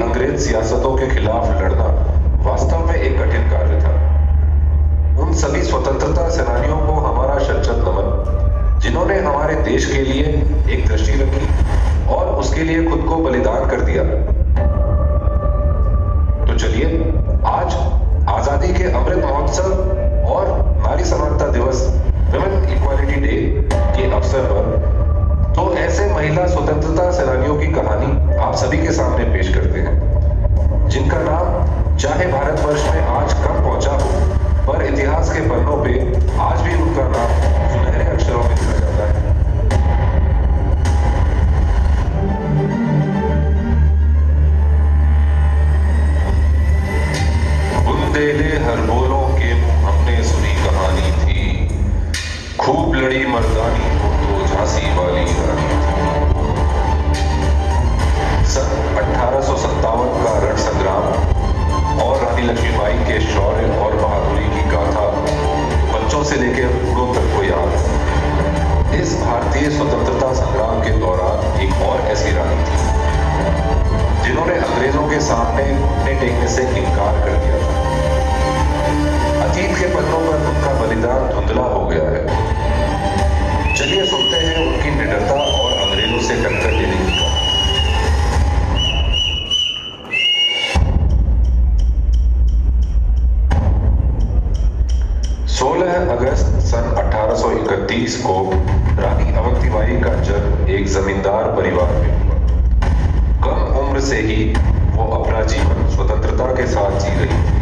अंग्रेज सियासतों के खिलाफ लड़ना वास्तव में एक कठिन कार्य था। उन सभी स्वतंत्रता सेनानियों को हमारा शत-शत नमन, जिन्होंने हमारे देश के लिए एक दृष्टि रखी और उसके लिए खुद को बलिदान कर दिया। तो चलिए आज आजादी के अमृत महोत्सव और नारी समानता दिवस, विमेन इक्वालिटी डे के अवसर पर तो ऐसे महिला स्वतंत्रता सेनानियों की कहानी आप सभी के सामने पेश करते हैं, जिनका नाम चाहे भारतवर्ष में आज कम पहुंचा हो, पर इतिहास के पन्नों पे आज भी उनका नाम सुनहरे अक्षरों में लिखा जाता है। बुंदेले हर बोलों के मुंह हमने सुनी कहानी थी, खूब लड़ी मर्दानी हो तो झांसी वाली रानी थी। सन 1857 का रण संग्राम और रानी लक्ष्मीबाई के शौर्य और बहादुरी की गाथा बच्चों से लेकर बूढ़ों तक को याद है। इस भारतीय स्वतंत्रता संग्राम के दौरान एक और ऐसी रानी थी जिन्होंने अंग्रेजों के सामने घुटने टेकने से इनकार कर दिया था। अतीत के पन्नों पर उनका बलिदान धुंधला हो गया है। चलिए सुनते हैं उनकी निडरता और अंग्रेजों से टक्कर लेने की कहानी। 16 अगस्त सन 1831 को रानी अवंतीबाई का जन्म एक जमींदार परिवार में हुआ। कम उम्र से ही वो अपना जीवन स्वतंत्रता के साथ जी रही थी।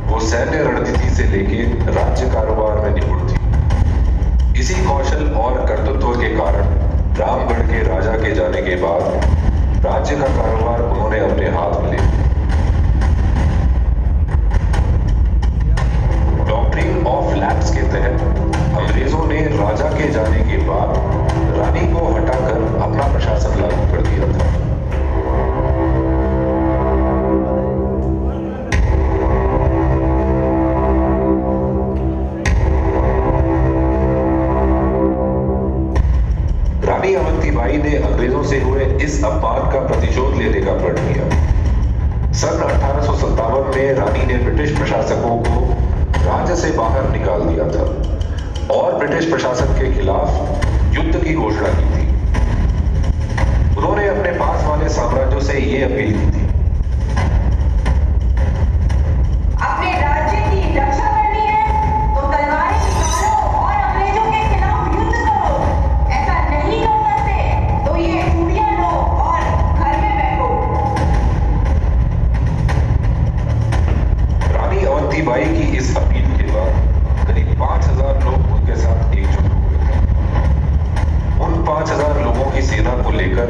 वो सैन्य रणनीति से लेकर राज्य कारोबार में निपुण थी। इसी कौशल और कर्तृत्व के कारण रामगढ़ के राजा के जाने के बाद राज्य का कारोबार उन्होंने अपने हाथ में ले लिया। डॉक्ट्रिन ऑफ लैप्स के तहत अंग्रेजों ने राजा के जाने के बाद रानी को हटाकर अपना प्रशासन लागू कर दिया था। रानी अवंतीबाई ने अंग्रेजों से हुए इस अपमान का प्रतिशोध लेने का प्रण किया। सन 1857 में रानी ने ब्रिटिश प्रशासकों को राज्य से बाहर निकाल दिया था और ब्रिटिश प्रशासन के खिलाफ युद्ध की घोषणा की थी। उन्होंने अपने पास वाले साम्राज्यों से यह अपील की थी, अपने राज्य की रक्षा करनी है तो तलवारें निकालो और अंग्रेजों के खिलाफ युद्ध करो। ऐसा नहीं कर सकते तो ये चूड़ियां लो और घर में बैठो। रानी अवंतीबाई की इस अपील के बाद करीब 5000 लोग उनके साथ एकजुट हो गए थे। उन 5000 लोगों की सेना को लेकर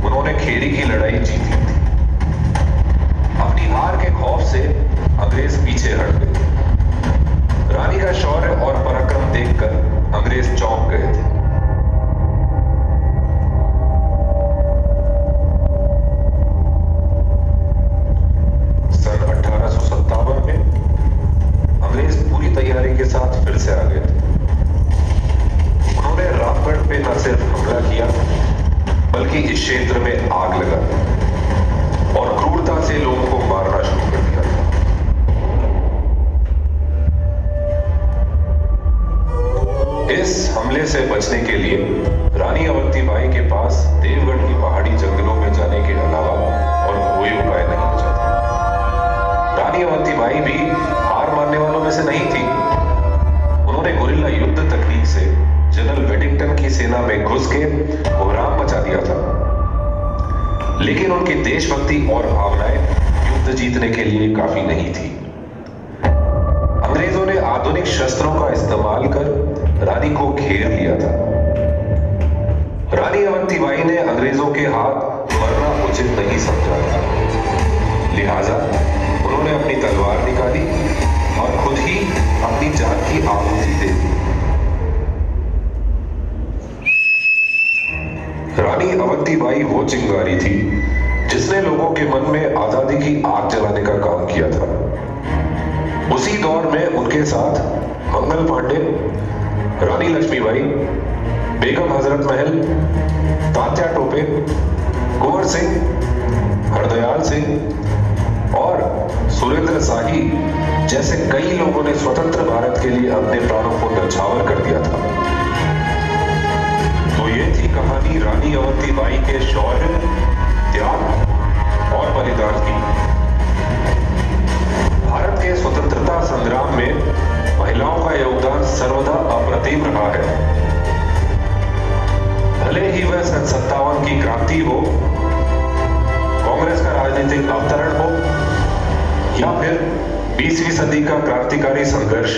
उन्होंने खेड़ी की लड़ाई जीती थी। अपनी हार के खौफ से अंग्रेज पीछे हट गए। रानी का शौर्य और पराक्रम देखकर अंग्रेज चौंक गए थे। सन 1857 में अंग्रेज पूरी तैयारी के साथ फिर से आ गए थे। उन्होंने रामगढ़ पे न सिर्फ हमला किया बल्कि इस क्षेत्र में आग लगा दी और क्रूरता से लोगों को मारना शुरू कर दिया था। इस हमले से बचने के लिए रानी अवंतीबाई के पास देवगढ़ की पहाड़ी जंगलों में जाने के अलावा और कोई उपाय नहीं बचा था। रानी अवंतीबाई भी हार मानने वालों में से नहीं थी। उन्होंने गुरिल्ला युद्ध तकनीक से जनरल वेडिंगटन की सेना में घुस के कोहराम मचा दिया था। लेकिन उनकी देशभक्ति और भावनाएं युद्ध जीतने के लिए काफी नहीं थी। अंग्रेजों ने आधुनिक शस्त्रों का इस्तेमाल कर रानी को घेर लिया था। रानी अवंतीबाई ने अंग्रेजों के हाथ मरना उचित नहीं समझा था। लिहाजा उन्होंने अपनी तलवार निकाली और खुद ही अपनी जान की आहुति दे दी। रानी अवंतीबाई वो चिंगारी थी जिसने लोगों के मन में आजादी की आग जलाने का काम किया था। उसी दौर में उनके साथ मंगल पांडे, रानी लक्ष्मीबाई, बेगम हजरत महल, तात्या टोपे, कुंवर सिंह, हरदयाल दयाल सिंह और सुरेंद्र शाही जैसे कई लोगों ने स्वतंत्र भारत के लिए अपने प्राणों को न्यौछावर कर दिया था। तो ये थी कहानी रानी अवंतीबाई के शौर्य, त्याग और बलिदान की। भारत के स्वतंत्रता संग्राम में महिलाओं का योगदान सर्वदा अप्रतिम रहा है। भले ही वह सन 57 की क्रांति हो, कांग्रेस का राजनीतिक अवतरण हो या फिर 20वीं सदी का क्रांतिकारी संघर्ष,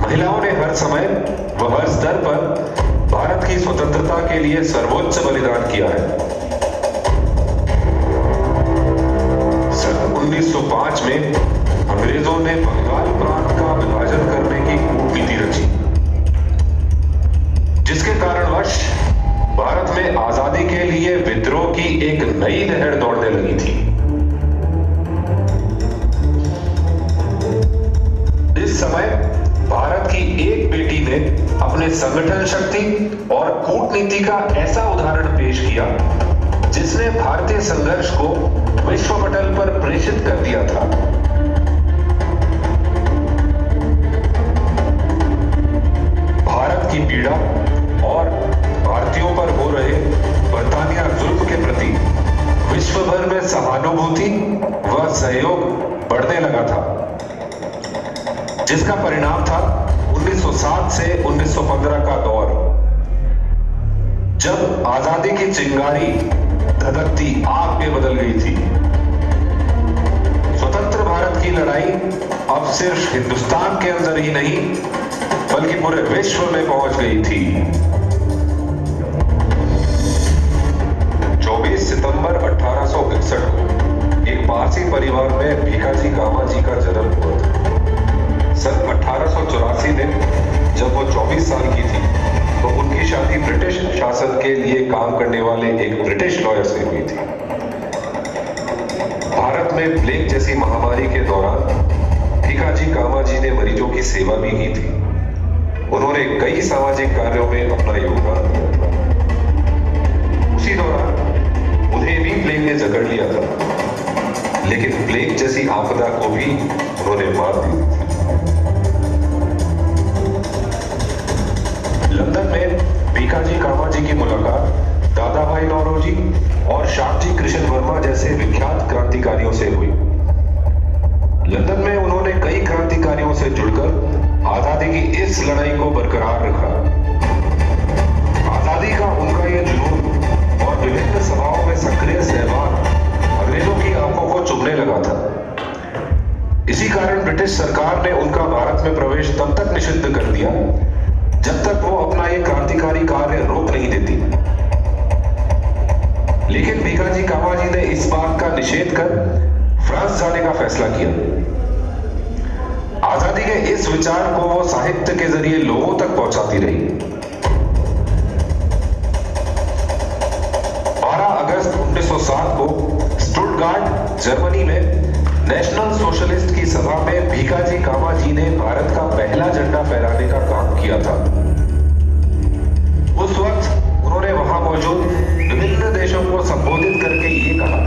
महिलाओं ने हर समय व हर स्तर पर भारत की स्वतंत्रता के लिए सर्वोच्च बलिदान किया है। सन 1905 में अंग्रेजों ने बंगाल प्रांत का विभाजन करने की कूटनीति रची, जिसके कारणवश भारत में आजादी के लिए विद्रोह की एक नई लहर दौड़ने लगी थी। इस समय भारत की एक बेटी ने अपने संगठन शक्ति और कूटनीति का ऐसा उदाहरण पेश किया जिसने भारतीय संघर्ष को विश्व पटल पर प्रेषित कर दिया था। भारत की पीड़ा और भारतीयों पर हो रहे बर्तानिया जुल्म के प्रति विश्व भर में सहानुभूति व सहयोग बढ़ने लगा था, जिसका परिणाम था 1907 से 1915 का दौर, जब आजादी की चिंगारी धधकती आग में बदल गई थी। स्वतंत्र भारत की लड़ाई अब सिर्फ हिंदुस्तान के अंदर ही नहीं बल्कि पूरे विश्व में पहुंच गई थी। 24 सितंबर 1861 को एक पारसी परिवार में भीखाजी कामा जी का जन्म हुआ था। सन 1884 में जब वो 24 साल की थी तो उनकी शादी ब्रिटिश शासन के लिए काम करने वाले एक ब्रिटिश लॉयर से हुई थी। भारत में प्लेग जैसी महामारी के दौरान भीखाजी कामा जी ने मरीजों की सेवा भी की थी। उन्होंने कई सामाजिक कार्यों में अपना योगदान दिया था। उसी दौरान उन्हें भी प्लेग ने जकड़ लिया था, लेकिन प्लेग जैसी आपदा को भी उन्होंने मात दी थी। लंदन में भीखाजी कामा जी की मुलाकात दादा भाई नौरोजी और श्यामजी कृष्ण वर्मा जैसे विख्यात क्रांतिकारियों से हुई। लंदन में उन्होंने कई क्रांतिकारियों से जुड़कर आजादी की इस लड़ाई को बरकरार रखा। आजादी का उनका यह जुनून और विभिन्न सभाओं में सक्रिय सहभाग अंग्रेजों की आंखों को चुभने लगा था। इसी कारण ब्रिटिश सरकार ने उनका भारत में प्रवेश तब तक निषिद्ध कर दिया जब तक वो अपना ये क्रांतिकारी कार्य रोक नहीं देती। लेकिन भीखाजी कामा जी ने इस बात का निषेध कर फ्रांस जाने का फैसला किया। आजादी के इस विचार को वो साहित्य के जरिए लोगों तक पहुंचाती रही। 12 अगस्त 1907 को स्टुटगार्ट, जर्मनी में नेशनल सोशलिस्ट की सभा में भीखाजी कामा जी ने भारत का पहला झंडा फहराने का काम किया था। उस वक्त उन्होंने वहां मौजूद विभिन्न देशों को संबोधित करके ये कहा,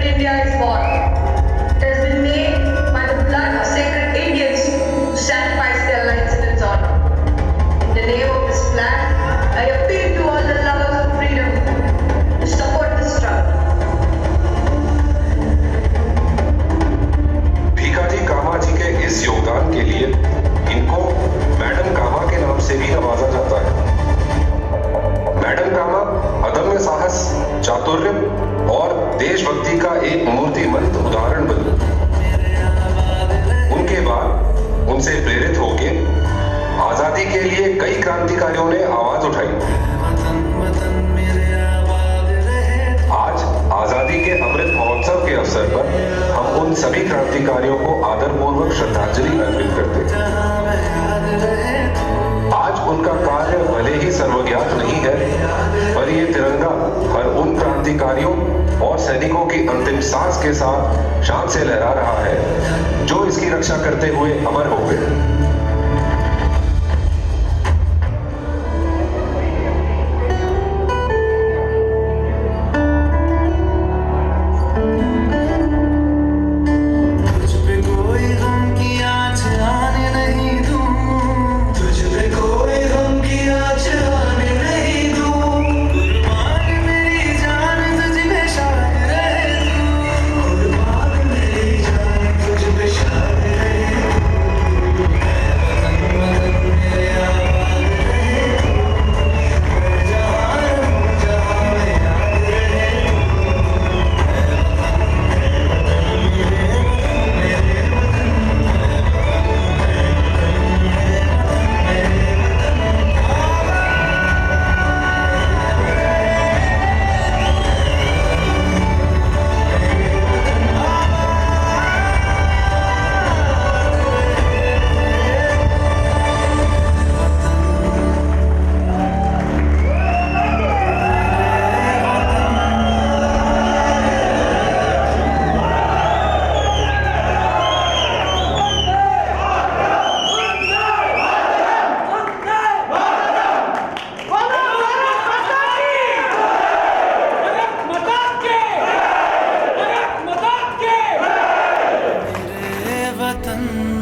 India is born. It has been made by the blood of sacred Indians who sacrificed their lives in its honor. In the name of this flag, I appeal to all the lovers of freedom to support this struggle. Bhikaji कामा जी के इस योगदान के लिए इनको madam कामा के नाम से भी नवाजा जाता है। मैडम कामा अदम्य साहस, चातुर्य और देशभक्ति का एक मूर्तिमंत उदाहरण बनी। उनके बाद उनसे प्रेरित होकर आजादी के लिए कई क्रांतिकारियों ने आवाज उठाई। आज आजादी के अमृत महोत्सव के अवसर पर हम उन सभी क्रांतिकारियों को आदरपूर्वक श्रद्धांजलि अर्पित करते हैं। आज उनका कार्य भले ही सर्वज्ञात नहीं है, पर ये तिरंगा हर उन क्रांतिकारियों और सैनिकों की अंतिम सांस के साथ शान से लहरा रहा है जो इसकी रक्षा करते हुए अमर हो गए। हम